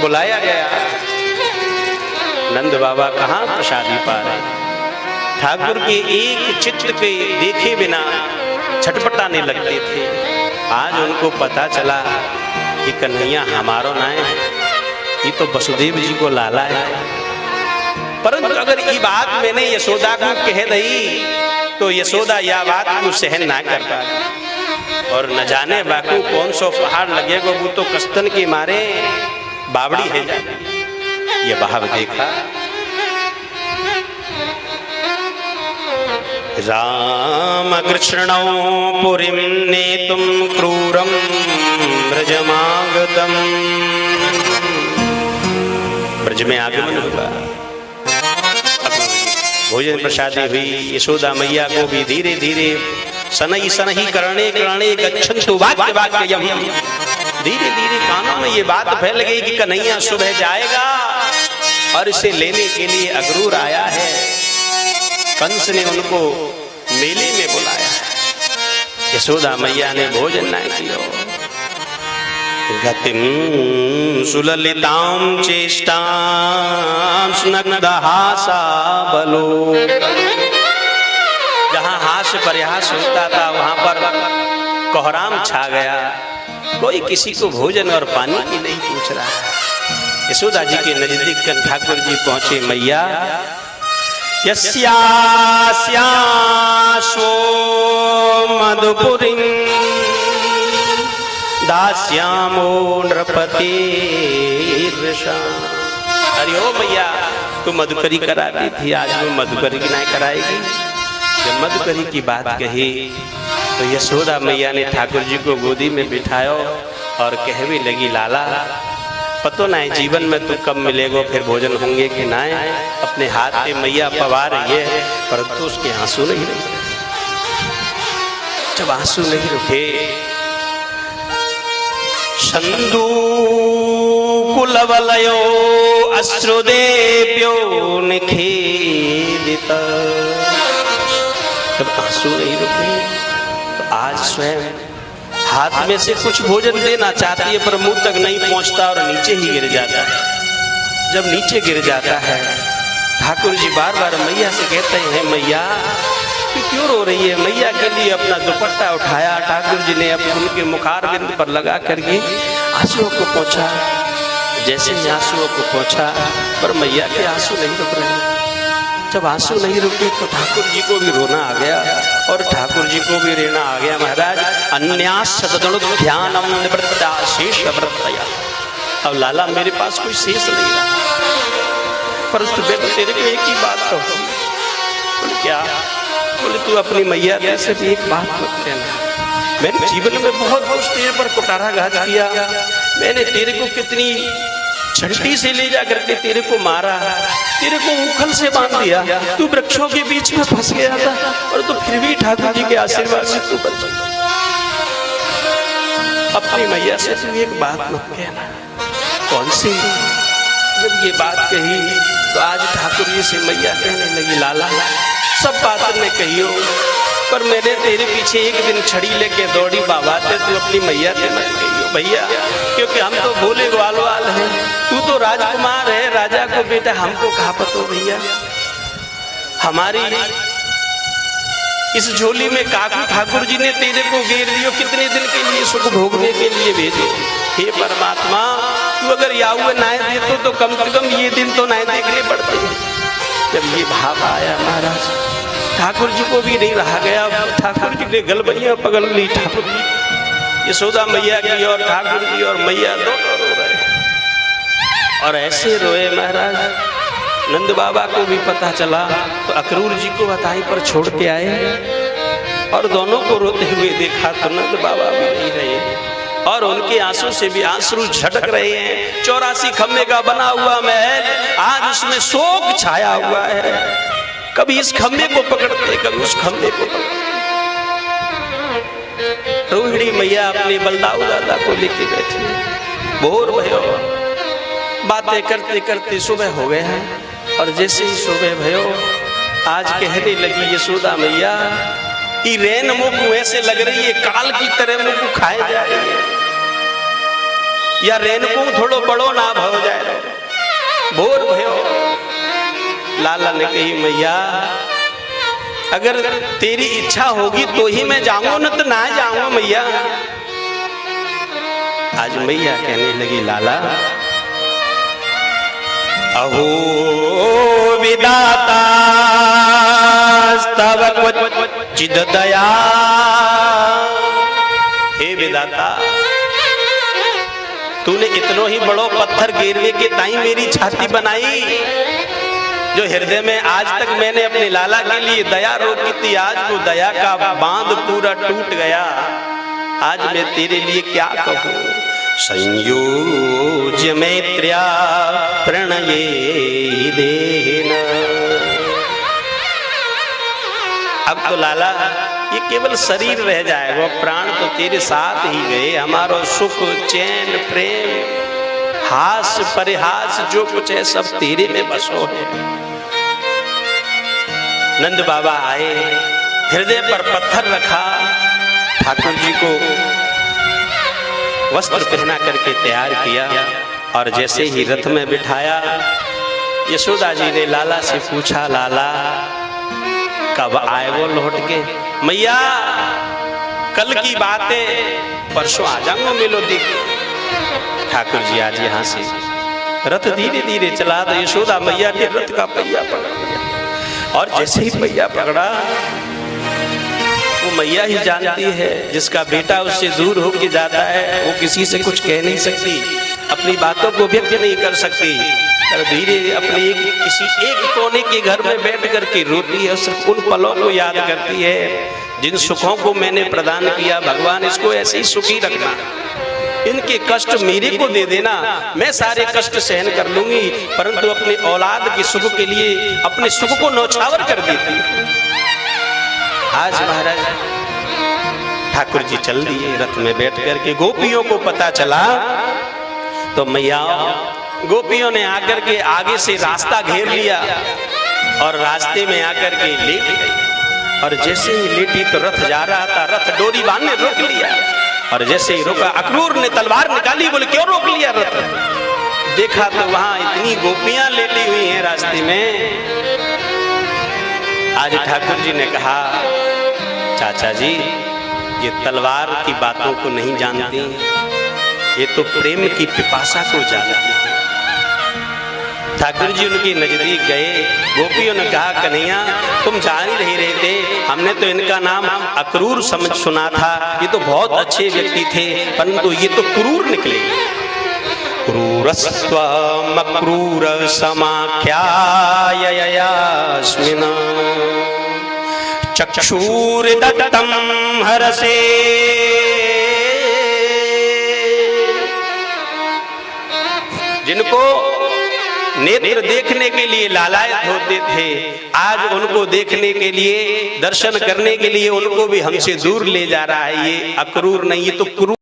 बुलाया गया। नंद बाबा कहाँ प्रसादी पा रहे, ठाकुर के एक चित्र के देखे बिना छटपटाने लगते थे। आज उनको पता चला कि कन्हैया हमारो ना है, ये तो वसुदेव जी को लाला है। परंतु अगर ये बात मैंने यशोदा को कह दी तो यशोदा यह बात को सहन ना कर पाई, और न जाने बाकू कौन सो पहाड़ लगेगा, वो तो कस्तन के मारे बावड़ी है जाती। ये भाव देखा। राम कृष्णौ पुरीं नेतुं क्रूरं ब्रजमागतम्। ब्रज में आगमन हुआ, भोजन प्रसादी हुई। यशोदा मैया को भी धीरे धीरे सनई सनई करणे करणे गच्छन्तु वाक्य वाक्यम, धीरे धीरे कानों में ये बात फैल गई कि कन्हैया सुबह जाएगा और इसे लेने के लिए अक्रूर आया है। कंस ने उनको मेले में बुलाया। यशोदा मैया ने भोजन न किया। गतिम सुललितां चेष्टां स्नग्धहासा बलो। जहां हास्य परिहास होता था वहां पर कोहराम छा गया। कोई किसी को भोजन और पानी की नहीं पूछ रहा। यशोदा जी के नजदीक ठाकुर जी पहुंचे। मैया यस्यास्याशो मधुपुरीं दास्यामो नृपते। अरे ओ मैया, तू मधुकरी कराती थी, आज वो मधुकरी की नहीं कराएगी। जब मधुकरी की बात कही तो यशोदा मैया ने ठाकुर जी को गोदी में बिठाया और कहने लगी, लाला पतो ना है जीवन में तू कब मिलेगो, फिर भोजन होंगे कि ना। अपने हाथ पे मैया पवा रही है, परंतु उसके आंसू नहीं रुके। जब आंसू नहीं रुके, शंदू कुलवलयो अश्रुदेव्यो निखेदित। जब आंसू नहीं रुके तो आज स्वयं हाथ में से कुछ भोजन देना चाहती है, पर मुंह तक नहीं पहुंचता और नीचे ही गिर जाता है। जब नीचे गिर जाता है, ठाकुर जी बार बार मैया से कहते हैं, मैया तू क्यों रो रही है। मैया के लिए अपना दुपट्टा उठाया। ठाकुर जी ने अपने उनके मुखारबिंद पर लगा करके आंसुओं को पोंछा। जैसे ही आंसुओं को पोंछा, पर मैया के आंसू नहीं रुक रहे। जब आंसू नहीं रुके तो ठाकुर जी को भी रोना आ गया और ठाकुर जी को भी रोना आ गया। महाराज अन्यास ध्यानम निवृत्ता शेष वृत्तया। अब लाला मेरे पास कोई शेष नहीं रहा, परंतु तेरे को एक ही बात तो बोले, क्या? बोले तू अपनी मैया से भी एक बात मत कहना। मैंने जीवन में बहुत कुछ तेरे पर कुटाराघात किया। मैंने तेरे को कितनी छठी से ले जा करके तेरे को मारा, तेरे को उखल से बांध दिया, तू वृक्षों के बीच में फंस गया था, और तो फिर भी ठाकुर जी के आशीर्वाद से तू बच गया। अपनी मैया से तू एक बात मत कहना। कौन सी? जब ये बात कही तो आज ठाकुर जी से मैया कहने लगी, लाला सब बात ने कहियो, पर मैंने तेरे पीछे एक दिन छड़ी लेके दौड़ी बाबा ते, तू अपनी मैया से मत कहियो भैया, क्योंकि हम तो भोले ग्वालवाल हैं, तू तो राजकुमार है, राजा को बेटा, हमको कहाँ पता भैया। हमारी इस झोली में काकू ठाकुर जी ने तेरे को घेर दियो, कितने दिन के लिए सुख भोगने के लिए भेजे। हे परमात्मा, तू अगर याहुए नाय देते तो कम से कम ये दिन तो नाय देखने पड़ते। जब ये भाव आया महाराज, ठाकुर जी को भी नहीं रहा गया। ठाकुर जी ने गलबैया पकड़ ली। ठाकुर जी, यशोदा मैया की और ठाकुर जी और मैया दोनों रो रहे, और ऐसे रोए महाराज। नंद बाबा को भी पता चला तो अक्रूर जी को बताई पर छोड़ के आए, और दोनों को रोते हुए देखा तो नंद बाबा भी नहीं रहे, और उनके आंसू से भी आंसू झटक रहे हैं। 84 खम्भे का बना हुआ महल आज उसमें शोक छाया हुआ है। कभी इस खम्भे को पकड़ते, कभी उस खम्भे को पकड़ते। रोहिणी मैया अपने बलदाऊ दादा को लेके बैठी। भोर भयो, बातें करते करते सुबह हो गए हैं, और जैसे ही सुबह भयो आज कहने लगी यशोदा मैया, ये रेन मुख ऐसे लग रही है काल की तरह मुख खाए जा रही है, या रेन को थोड़ो बड़ो ना भव जाए। भोर भयो। लाला ने कही मैया अगर तेरी इच्छा होगी तो ही मैं जाऊंगा, न तो ना जाऊंगा मैया। आज मैया कहने लगी लाला अहो विदाता स्तव चिद दया। हे विदाता तूने इतनो ही बड़ो पत्थर गिरवे के ताई मेरी छाती बनाई, जो हृदय में आज तक मैंने अपने लाला के लिए दया रोकी थी, आज वो दया का बांध पूरा टूट गया। आज मैं तेरे लिए क्या कहूँ। संयोज्य मैत्र्या प्रणये देना। अब तो लाला ये केवल शरीर रह जाएगा, प्राण तो तेरे साथ ही गए। हमारा सुख चैन प्रेम हास परिहास जो कुछ है सब तेरे में बसो है। नंद बाबा आए, हृदय पर पत्थर रखा, ठाकुर जी को वस्त्र पहना करके तैयार किया और जैसे ही रथ में बिठाया, यशोदा जी ने लाला से पूछा लाला कब आए वो लौट के। मैया कल की बात है, परसों आ जाऊंगा मेलोदी। ठाकुर जी आज यहाँ से रथ धीरे धीरे चला, तो यशोदा मैया के रथ का पहिया पकड़ लिया और जैसे ही पहिया पकड़ा वो मैया ही जानती है, जिसका बेटा उससे दूर होके जाता है वो किसी से कुछ कह नहीं सकती, अपनी बातों को व्यक्त नहीं कर सकती। धीरे अपने किसी एक कोने के घर में बैठ करके रोती है, सिर्फ उन पलों को याद करती है जिन सुखों को मैंने प्रदान किया। भगवान इसको ऐसे ही सुखी रखना, इनके कष्ट मेरे को दे देना, मैं सारे कष्ट सहन कर लूंगी, परंतु अपने औलाद के सुख के लिए अपने सुख को नौछावर कर देती। आज महाराज ठाकुर जी चल दिए रथ में बैठ करके। गोपियों को पता चला तो मैया गोपियों ने आकर के आगे से रास्ता घेर लिया और रास्ते में आकर के लेट गई। और जैसे ही लेटी तो रथ जा रहा था, रथ डोरी बांधने रोक लिया और जैसे ही रोका अक्रूर ने तलवार निकाली, बोले क्यों रोक लिया रथ। देखा तो वहां इतनी गोपियां लेटी हुई हैं रास्ते में। आज ठाकुर जी ने कहा चाचा जी ये तलवार की बातों को नहीं जानती, ये तो प्रेम की पिपासा को जानती है। ठाकुर जी उनके नजदीक गए, गोपियों ने कहा कन्हैया तुम जान ही नहीं रहे थे, हमने तो इनका नाम अक्रूर समझ सुना था, ये तो बहुत अच्छे व्यक्ति थे, परंतु ये तो क्रूर निकले। क्रूरस्त्वमक्रूर समाख्याययास्मिन् चक्षुर्दत्तं हरसे। जिनको नेत्र देखने के लिए लालायत होते थे, आज उनको देखने के लिए दर्शन करने के लिए उनको भी हमसे दूर ले जा रहा है। ये अक्रूर नहीं, ये तो क्रूर